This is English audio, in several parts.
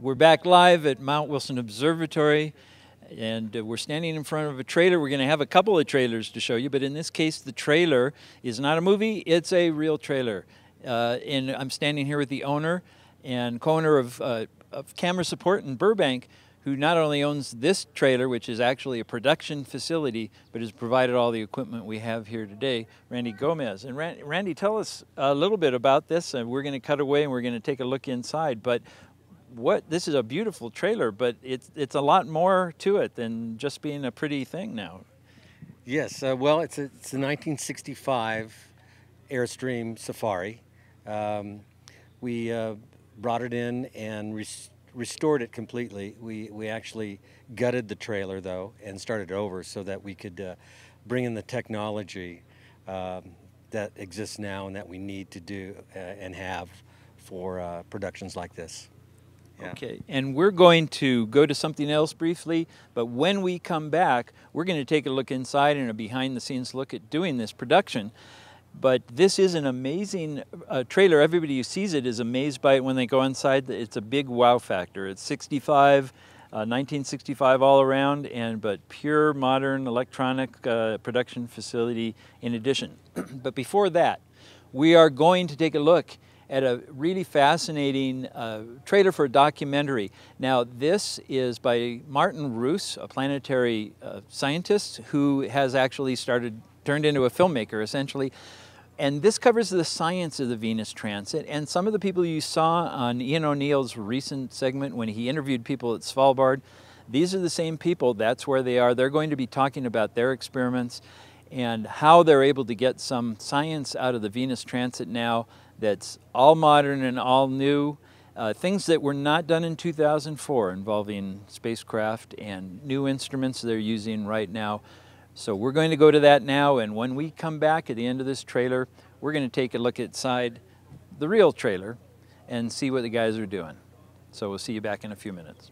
We're back live at Mount Wilson Observatory, and we're standing in front of a trailer. We're going to have a couple of trailers to show you, but in this case, the trailer is not a movie, it's a real trailer. And I'm standing here with the owner and co-owner of Camera Support in Burbank, who not only owns this trailer, which is actually a production facility, but has provided all the equipment we have here today, Randy Gomez. And Randy, tell us a little bit about this, and we're going to cut away and we're going to take a look inside. But this is a beautiful trailer, but it's a lot more to it than just being a pretty thing now. Yes, well, it's a 1965 Airstream Safari. We brought it in and restored it completely. We actually gutted the trailer, though, and started over so that we could bring in the technology that exists now and that we need to do and have for productions like this. Yeah. Okay, and we're going to go to something else briefly, but when we come back, we're going to take a look inside and a behind-the-scenes look at doing this production. But this is an amazing trailer. Everybody who sees it is amazed by it when they go inside. It's a big wow factor. It's 1965 all around, but pure modern electronic production facility in addition. But before that, we are going to take a look at a really fascinating trailer for a documentary. Now, this is by Martin Roos, a planetary scientist who has actually turned into a filmmaker, essentially. And this covers the science of the Venus transit. And some of the people you saw on Ian O'Neill's recent segment when he interviewed people at Svalbard, these are the same people. That's where they are. They're going to be talking about their experiments and how they're able to get some science out of the Venus transit now that's all modern and all new. Things that were not done in 2004 involving spacecraft and new instruments they're using right now. So we're going to go to that now, and when we come back at the end of this trailer, we're going to take a look inside the real trailer and see what the guys are doing. So we'll see you back in a few minutes.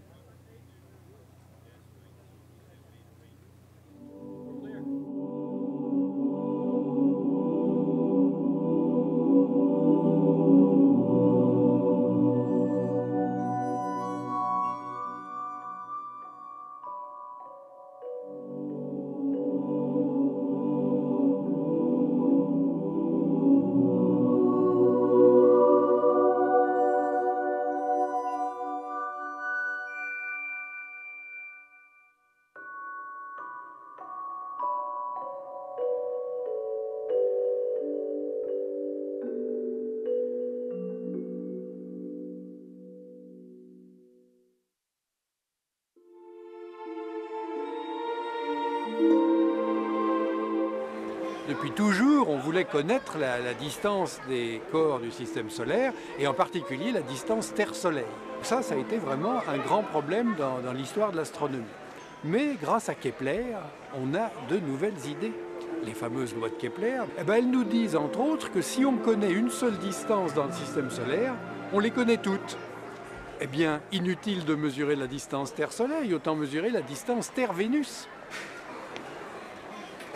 Depuis toujours, on voulait connaître la distance des corps du système solaire et en particulier la distance Terre-Soleil. Ça a été vraiment un grand problème dans l'histoire de l'astronomie. Mais grâce à Kepler, on a de nouvelles idées. Les fameuses lois de Kepler, elles nous disent entre autres que si on connaît une seule distance dans le système solaire, on les connaît toutes. Eh bien, inutile de mesurer la distance Terre-Soleil, autant mesurer la distance Terre-Vénus.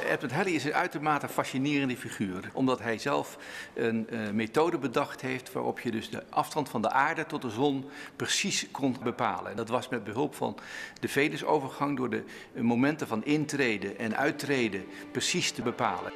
Edward Halley is een uitermate fascinerende figuur, omdat hij zelf een methode bedacht heeft waarop je dus de afstand van de aarde tot de zon precies kon bepalen. Dat was met behulp van de Venusovergang door de momenten van intreden en uittreden precies te bepalen.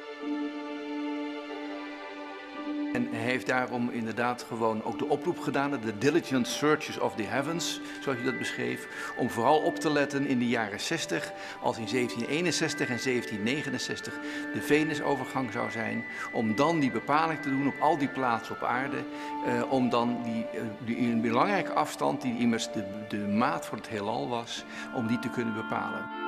En hij heeft daarom inderdaad gewoon ook de oproep gedaan, de diligent searches of the heavens, zoals je dat beschreef, om vooral op te letten in de jaren 60, als in 1761 en 1769 de Venusovergang zou zijn, om dan die bepaling te doen op al die plaatsen op aarde, om dan die belangrijke afstand, die immers de maat voor het heelal was, om die te kunnen bepalen.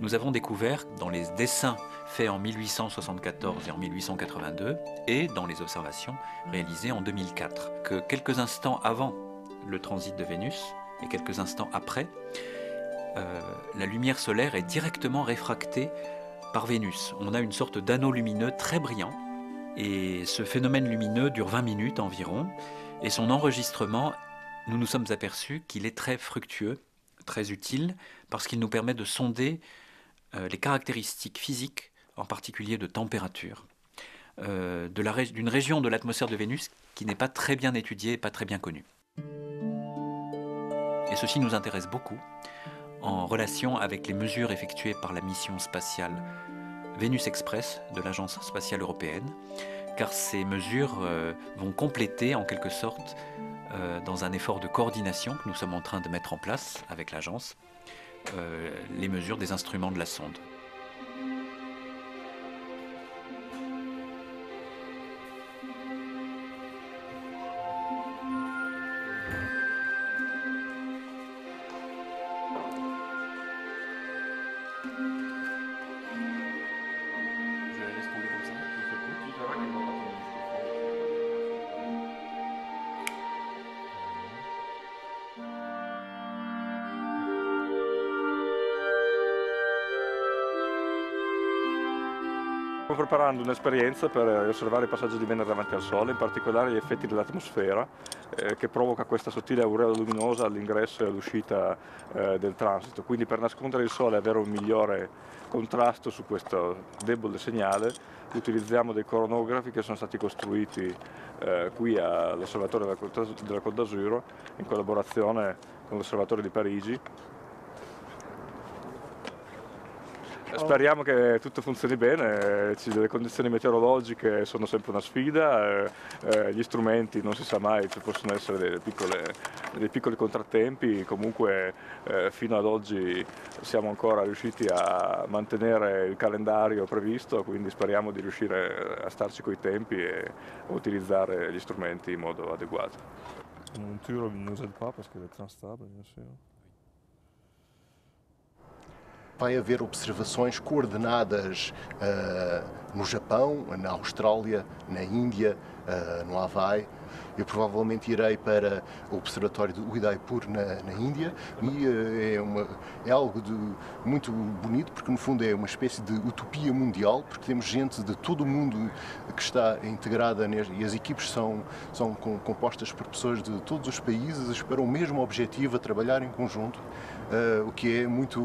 Nous avons découvert dans les dessins faits en 1874 et en 1882 et dans les observations réalisées en 2004 que quelques instants avant le transit de Vénus et quelques instants après, la lumière solaire est directement réfractée par Vénus. On a une sorte d'anneau lumineux très brillant et ce phénomène lumineux dure 20 minutes environ et son enregistrement nous nous sommes aperçus qu'il est très fructueux, très utile, parce qu'il nous permet de sonder les caractéristiques physiques, en particulier de température, d'une région de l'atmosphère de Vénus qui n'est pas très bien étudiée et pas très bien connue. Et ceci nous intéresse beaucoup en relation avec les mesures effectuées par la mission spatiale Vénus Express de l'Agence spatiale européenne, car ces mesures vont compléter en quelque sorte, dans un effort de coordination que nous sommes en train de mettre en place avec l'agence, les mesures des instruments de la sonde. Stiamo preparando un'esperienza per osservare il passaggio di Venere davanti al Sole, in particolare gli effetti dell'atmosfera che provoca questa sottile aureola luminosa all'ingresso e all'uscita del transito. Quindi per nascondere il Sole e avere un migliore contrasto su questo debole segnale utilizziamo dei coronografi che sono stati costruiti qui all'osservatorio della Côte d'Azur in collaborazione con l'osservatorio di Parigi. Speriamo che tutto funzioni bene, le condizioni meteorologiche sono sempre una sfida, gli strumenti non si sa mai, ci possono essere dei piccoli contrattempi, comunque fino ad oggi siamo ancora riusciti a mantenere il calendario previsto, quindi speriamo di riuscire a starci coi tempi e a utilizzare gli strumenti in modo adeguato. Un tour ne nous aide pas parce qu'elle est très instable, bien sûr. Vai haver observações coordenadas no Japão, na Austrália, na Índia, no Havaí. Eu provavelmente irei para o Observatório de Udaipur na Índia e é algo muito bonito porque no fundo é uma espécie de utopia mundial porque temos gente de todo o mundo que está integrada e as equipes são compostas por pessoas de todos os países para o mesmo objetivo, a trabalhar em conjunto, o que é muito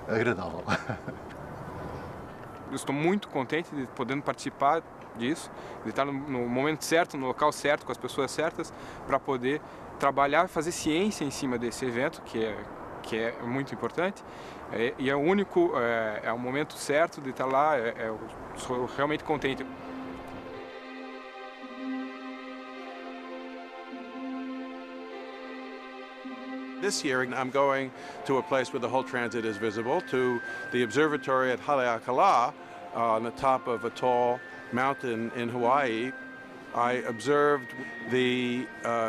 agradável. Eu estou muito contente de podendo participar disso, de estar no momento certo, no local certo, com as pessoas certas, para poder trabalhar e fazer ciência em cima desse evento, que é muito importante. E é o único, é o momento certo de estar lá, eu sou realmente contente. This year I'm going to a place where the whole transit is visible, to the observatory at Haleakala on the top of a tall mountain in Hawaii. I observed the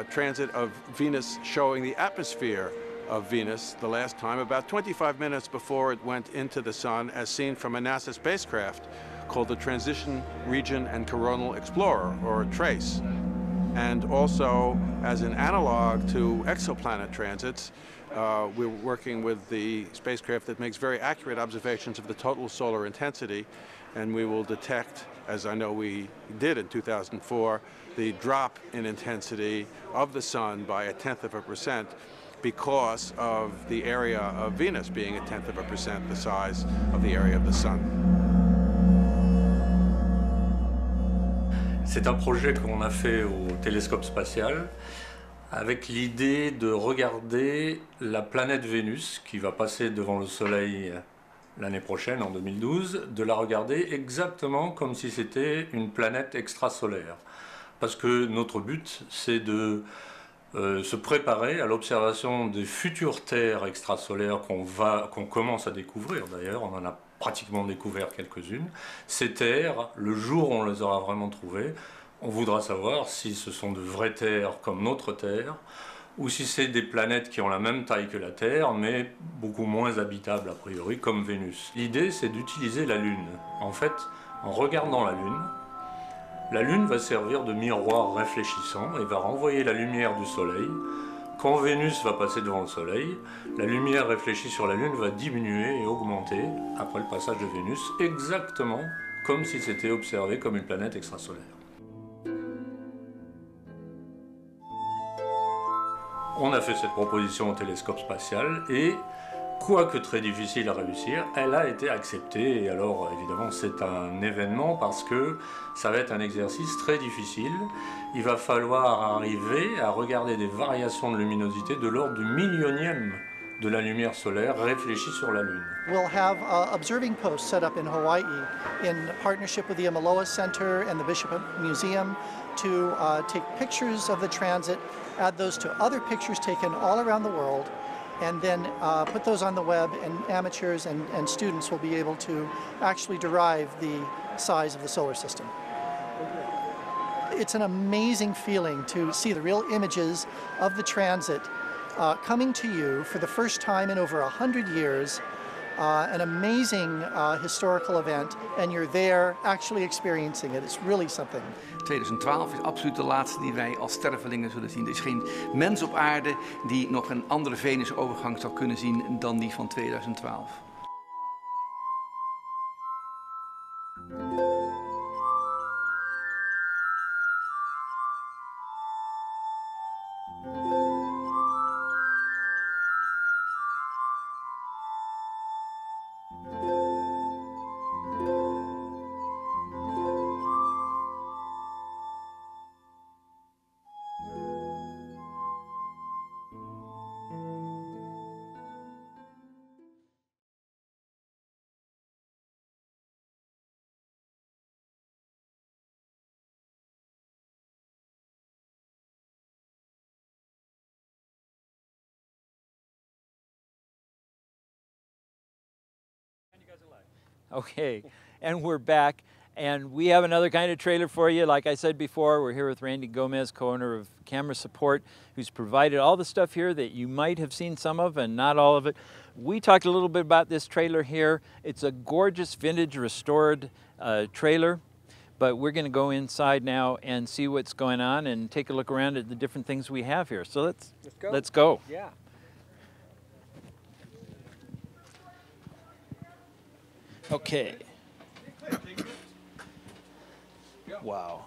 transit of Venus showing the atmosphere of Venus the last time, about 25 minutes before it went into the sun, as seen from a NASA spacecraft called the Transition Region and Coronal Explorer, or TRACE. And also, as an analog to exoplanet transits, we're working with the spacecraft that makes very accurate observations of the total solar intensity, and we will detect, as I know we did in 2004, the drop in intensity of the sun by 0.1% because of the area of Venus being 0.1% the size of the area of the sun. C'est un projet qu'on a fait au télescope spatial avec l'idée de regarder la planète Vénus qui va passer devant le Soleil l'année prochaine, en 2012, de la regarder exactement comme si c'était une planète extrasolaire. Parce que notre but, c'est de se préparer à l'observation des futures terres extrasolaires qu'on commence à découvrir. D'ailleurs, on en a pratiquement découvert quelques-unes. Ces terres, le jour où on les aura vraiment trouvées, on voudra savoir si ce sont de vraies terres comme notre Terre, ou si c'est des planètes qui ont la même taille que la Terre, mais beaucoup moins habitables a priori, comme Vénus. L'idée, c'est d'utiliser la Lune. En fait, en regardant la Lune va servir de miroir réfléchissant et va renvoyer la lumière du Soleil. Quand Vénus va passer devant le Soleil, la lumière réfléchie sur la Lune va diminuer et augmenter après le passage de Vénus, exactement comme si c'était observé comme une planète extrasolaire. On a fait cette proposition au télescope spatial et, quoique très difficile à réussir, elle a été acceptée. Et alors, évidemment, c'est un événement parce que ça va être un exercice très difficile. Il va falloir arriver à regarder des variations de luminosité de l'ordre du millionième de la lumière solaire réfléchie sur la Lune. We'll have observing posts set up in Hawaii in partnership with the Imaloa Center and the Bishop Museum to take pictures of the transit, add those to other pictures taken all around the world, and then put those on the web, and amateurs and students will be able to actually derive the size of the solar system. It's an amazing feeling to see the real images of the transit coming to you for the first time in over 100 years, an amazing historical event, and you're there actually experiencing it. It's really something. 2012 is absoluut de laatste die wij als stervelingen zullen zien. Er is geen mens op aarde die nog een andere Venusovergang zou kunnen zien dan die van 2012. Okay, and we're back, and we have another kind of trailer for you. Like I said before, we're here with Randy Gomez, co-owner of Camera Support, who's provided all the stuff here that you might have seen some of and not all of it. We talked a little bit about this trailer here. It's a gorgeous vintage restored trailer, but we're going to go inside now and see what's going on and take a look around at the different things we have here. So let's go. Yeah. Okay. Wow.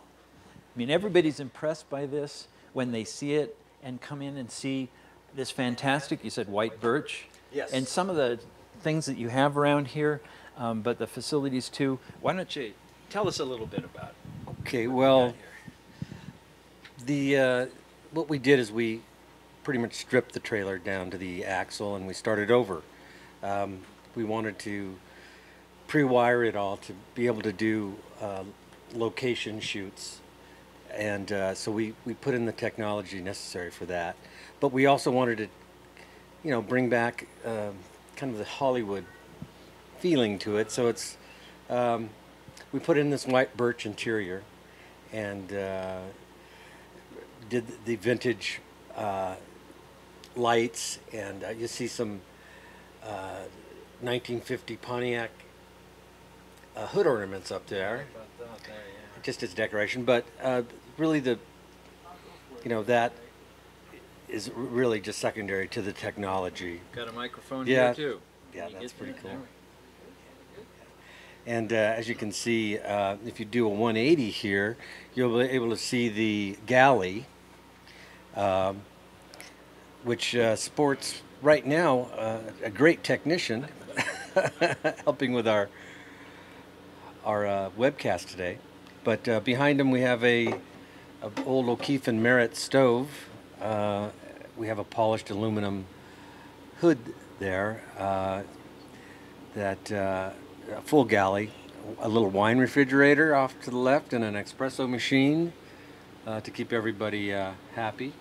I mean, everybody's impressed by this when they see it and come in and see this fantastic, you said white birch? Yes. And some of the things that you have around here, but the facilities too. Why don't you tell us a little bit about it? Okay, well, what we did is we pretty much stripped the trailer down to the axle and we started over. We wanted to pre-wire it all to be able to do location shoots, and so we put in the technology necessary for that. But we also wanted to, you know, bring back kind of the Hollywood feeling to it. So it's we put in this white birch interior and did the vintage lights, and you see some 1950 Pontiac hood ornaments up there, just as decoration. But really, that is really just secondary to the technology. Got a microphone here too. Yeah, that's pretty cool. And as you can see, if you do a 180 here, you'll be able to see the galley, which sports right now a great technician helping with our webcast today. But behind him we have a old O'Keefe and Merritt stove. We have a polished aluminum hood there, a full galley, a little wine refrigerator off to the left, and an espresso machine to keep everybody happy.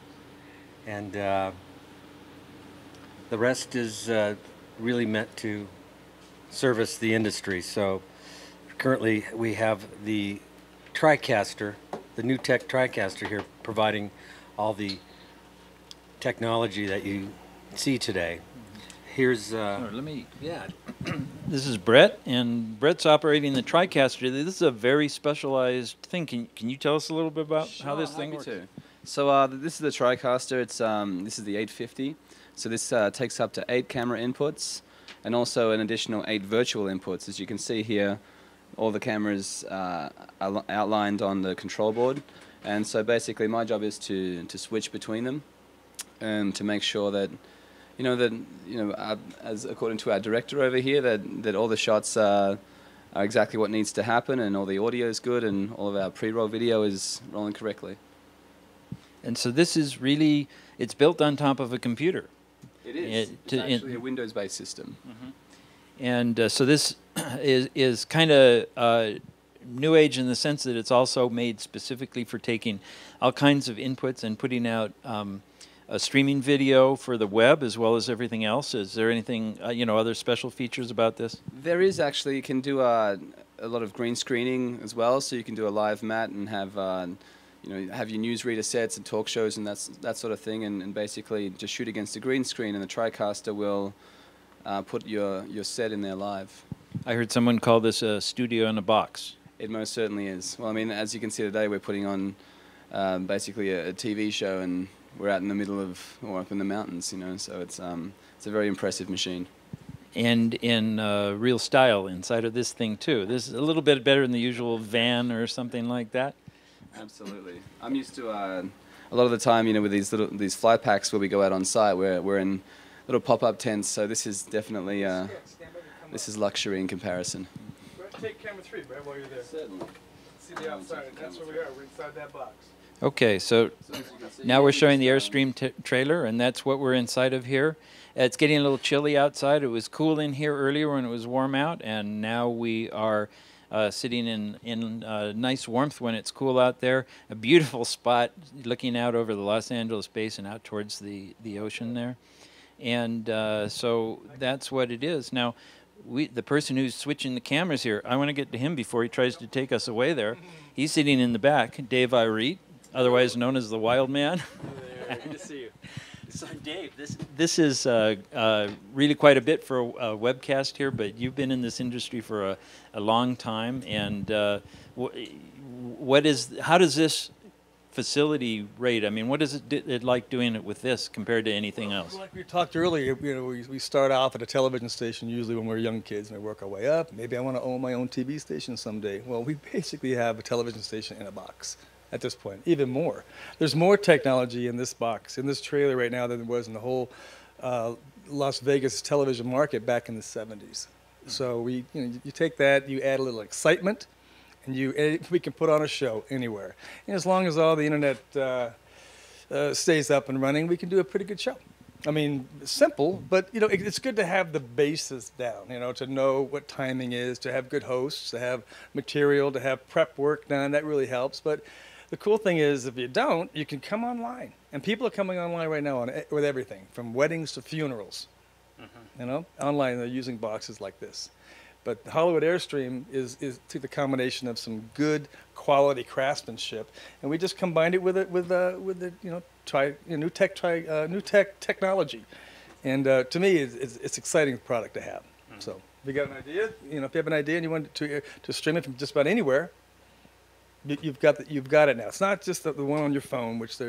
And the rest is really meant to service the industry. So currently we have the TriCaster, the new tech TriCaster here, providing all the technology that you see today. Here's this is Brett, and Brett's operating the TriCaster. This is a very specialized thing. Can you tell us a little bit about how this thing works? So this is the TriCaster. It's this is the 850. So this takes up to 8 camera inputs and also an additional 8 virtual inputs. As you can see here, all the cameras are outlined on the control board, and so basically my job is to switch between them. and to make sure that, as according to our director over here, that all the shots are exactly what needs to happen, and all the audio is good, and all of our pre-roll video is rolling correctly. And so this is really, it's built on top of a computer. It is. It's actually a Windows-based system. Mm-hmm. And so this is kind of new age in the sense that it's also made specifically for taking all kinds of inputs and putting out a streaming video for the web as well as everything else. Is there anything, other special features about this? There is actually. You can do a lot of green screening as well, so you can do a live mat and have have your newsreader sets and talk shows and that sort of thing, and basically just shoot against a green screen, and the TriCaster will put your set in there live. I heard someone call this a studio in a box. It most certainly is. Well, I mean, as you can see today, we're putting on basically a TV show, and we're out in the middle of, or up in the mountains, so it's a very impressive machine. And in real style inside of this thing too. This is a little bit better than the usual van or something like that. Absolutely. I'm used to a lot of the time, with these fly packs where we go out on site, we're in little pop-up tents. So this is definitely this is luxury in comparison. Take camera 3, Brad, while you're there. Certainly. See the outside. That's where we are. We're inside that box. Okay, so now we're showing the Airstream trailer, and that's what we're inside of here. It's getting a little chilly outside. It was cool in here earlier when it was warm out, and now we are sitting in nice warmth when it's cool out there. A beautiful spot looking out over the Los Angeles basin out towards the ocean there. And so that's what it is. Now, the person who's switching the cameras here, I want to get to him before he tries to take us away there. He's sitting in the back, Dave Ireet, otherwise known as the Wild Man. Good to see you. So Dave, this is really quite a bit for a webcast here, but you've been in this industry for a long time, and how does this facility rate? I mean, what is it like doing it with this compared to anything else? Like we talked earlier, we start off at a television station usually when we're young kids, and we work our way up. Maybe I want to own my own TV station someday. Well, we basically have a television station in a box at this point, even more. There's more technology in this box, in this trailer right now, than there was in the whole Las Vegas television market back in the 70s. So you take that, you add a little excitement, and we can put on a show anywhere. And as long as all the internet stays up and running, we can do a pretty good show. I mean, simple, but it's good to have the basis down, to know what timing is, to have good hosts, to have material, to have prep work done. That really helps. But the cool thing is, if you don't, you can come online. And people are coming online right now with everything, from weddings to funerals. Online, they're using boxes like this. But Hollywood Airstream is to the combination of some good quality craftsmanship, and we just combined it with new tech technology, and to me, it's an exciting product to have. So if you got an idea, if you have an idea and you want to stream it from just about anywhere, you've got it now. It's not just the one on your phone, which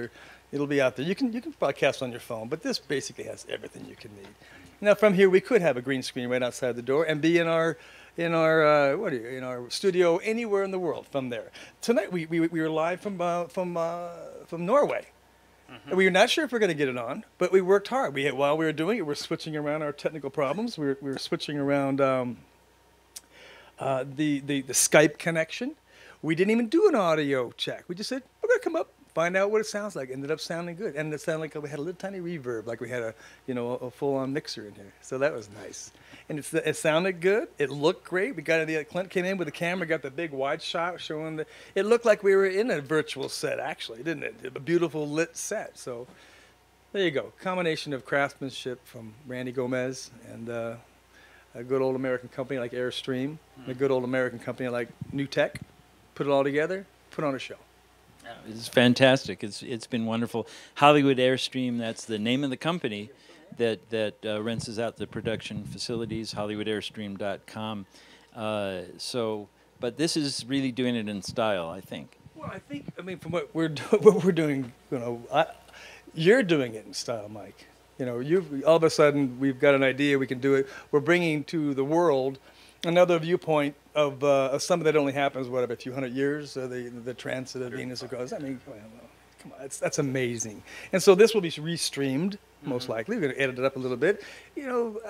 it'll be out there. You can broadcast on your phone, but this basically has everything you can need. Now from here we could have a green screen right outside the door and be in our studio anywhere in the world from there. Tonight we were live from Norway. We were not sure if we were going to get it on, but we worked hard. While we were doing it, we're switching around our technical problems. We were switching around the Skype connection. We didn't even do an audio check. We just said we're going to come up, find out what it sounds like. Ended up sounding good, and it sounded like we had a little tiny reverb, like we had a full-on mixer in here. So that was nice, and it sounded good. It looked great. Clint came in with the camera, got the big wide shot showing it looked like we were in a virtual set, actually, didn't it? A beautiful lit set. So there you go, combination of craftsmanship from Randy Gomez and a good old American company like Airstream, and a good old American company like New Tech. Put it all together, put on a show. It's fantastic. It's been wonderful. Hollywood Airstream, that's the name of the company that rents out the production facilities, hollywoodairstream.com. But this is really doing it in style, I think. Well, I mean, from what we're doing, you're doing it in style, Mike. All of a sudden we've got an idea, we can do it. We're bringing to the world another viewpoint of something that only happens, every few hundred years, the transit of Venus across. I mean, Come on, that's amazing. And so this will be restreamed, most likely. We're going to edit it up a little bit. You know,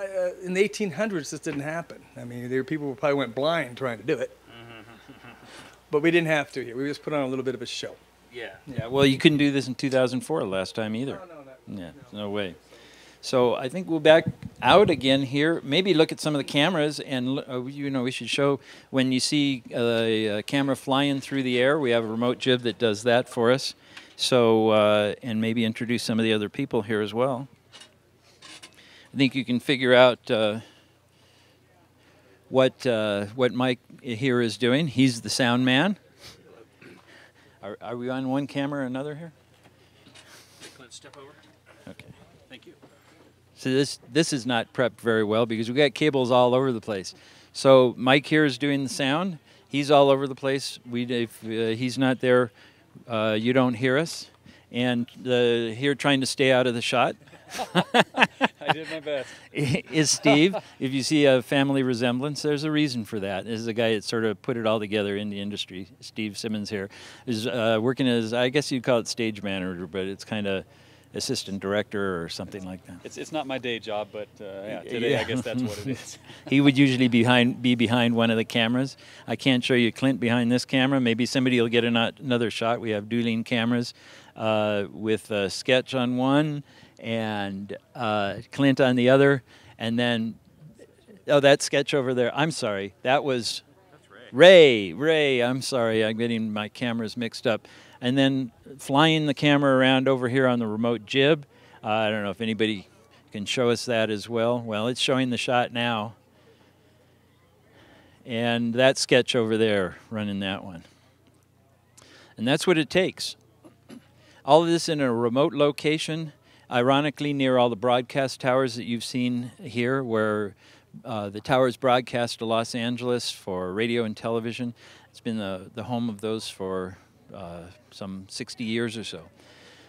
in the 1800s, this didn't happen. I mean, there were people who probably went blind trying to do it. But we didn't have to here. We just put on a little bit of a show. Yeah, well, you couldn't do this in 2004 last time either. No way. So I think we'll back out again here. Maybe look at some of the cameras, and you know, we should show when you see a camera flying through the air. We have a remote jib that does that for us. So and maybe introduce some of the other people here as well. I think you can figure out what Mike here is doing. He's the sound man. Are we on one camera or another here? Clint, step over. Okay. Thank you. So this is not prepped very well because we've got cables all over the place. So Mike here is doing the sound. He's all over the place. If he's not there, you don't hear us. And here trying to stay out of the shot. I did my best. Is Steve. If you see a family resemblance, there's a reason for that. This is a guy that sort of put it all together in the industry. Steve Simmons here is working as, I guess you'd call it stage manager, but it's kind of assistant director or something like that. It's not my day job, but yeah, today I guess that's what it is. He would usually be behind one of the cameras. I can't show you Clint behind this camera. Maybe somebody will get another shot. We have dueling cameras with Sketch on one and Clint on the other, and then that Sketch over there. I'm sorry, that was Ray. Ray, I'm sorry, I'm getting my cameras mixed up. And then flying the camera around over here on the remote jib. I don't know if anybody can show us that as well. Well, it's showing the shot now. And that Sketch over there running that one. And that's what it takes. All of this in a remote location, ironically near all the broadcast towers that you've seen here, where the towers broadcast to Los Angeles for radio and television. It's been the home of those for some 60 years or so.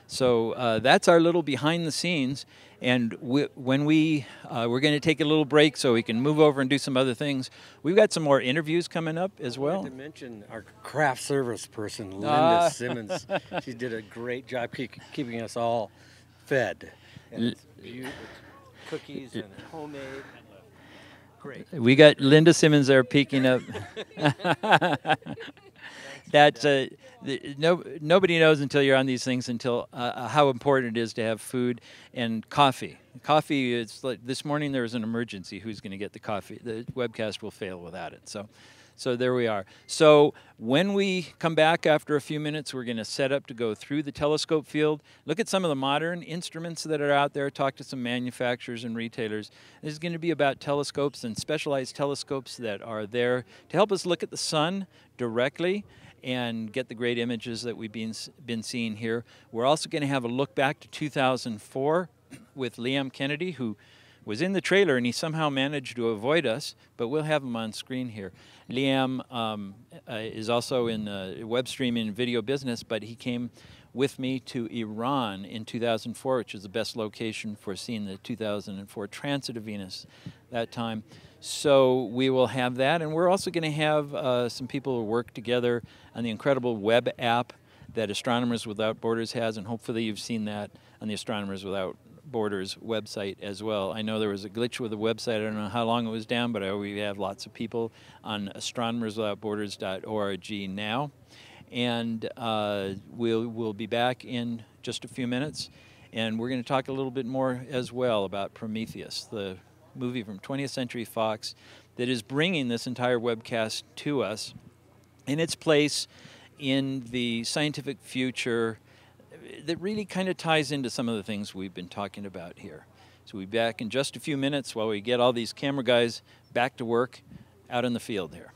So that's our little behind the scenes. And when we're going to take a little break so we can move over and do some other things. We've got some more interviews coming up as well. I have to mention our craft service person, Linda Simmons. She did a great job keeping us all fed. And it's beautiful. Cookies and homemade. Great. We got Linda Simmons there peeking up. That's nobody knows until you're on these things until how important it is to have food and coffee. Coffee is like this morning there was an emergency. Who's going to get the coffee? The webcast will fail without it. So there we are. So when we come back after a few minutes, we're going to set up to go through the telescope field, look at some of the modern instruments that are out there, talk to some manufacturers and retailers. This is going to be about telescopes and specialized telescopes that are there to help us look at the sun directly and get the great images that we've been seeing here. We're also going to have a look back to 2004 with Liam Kennedy, who was in the trailer and he somehow managed to avoid us, but we'll have him on screen here. Liam is also in web streaming and video business, but he came with me to Iran in 2004, which is the best location for seeing the 2004 transit of Venus that time. So we will have that, and we're also going to have some people who work together on the incredible web app that Astronomers Without Borders has, and hopefully you've seen that on the Astronomers Without Borders website as well. I know there was a glitch with the website. I don't know how long it was down, but we have lots of people on astronomerswithoutborders.org now. And we'll be back in just a few minutes, and we're going to talk a little bit more as well about Prometheus, the movie from 20th Century Fox that is bringing this entire webcast to us in its place in the scientific future that really kind of ties into some of the things we've been talking about here. So we'll be back in just a few minutes while we get all these camera guys back to work out in the field here.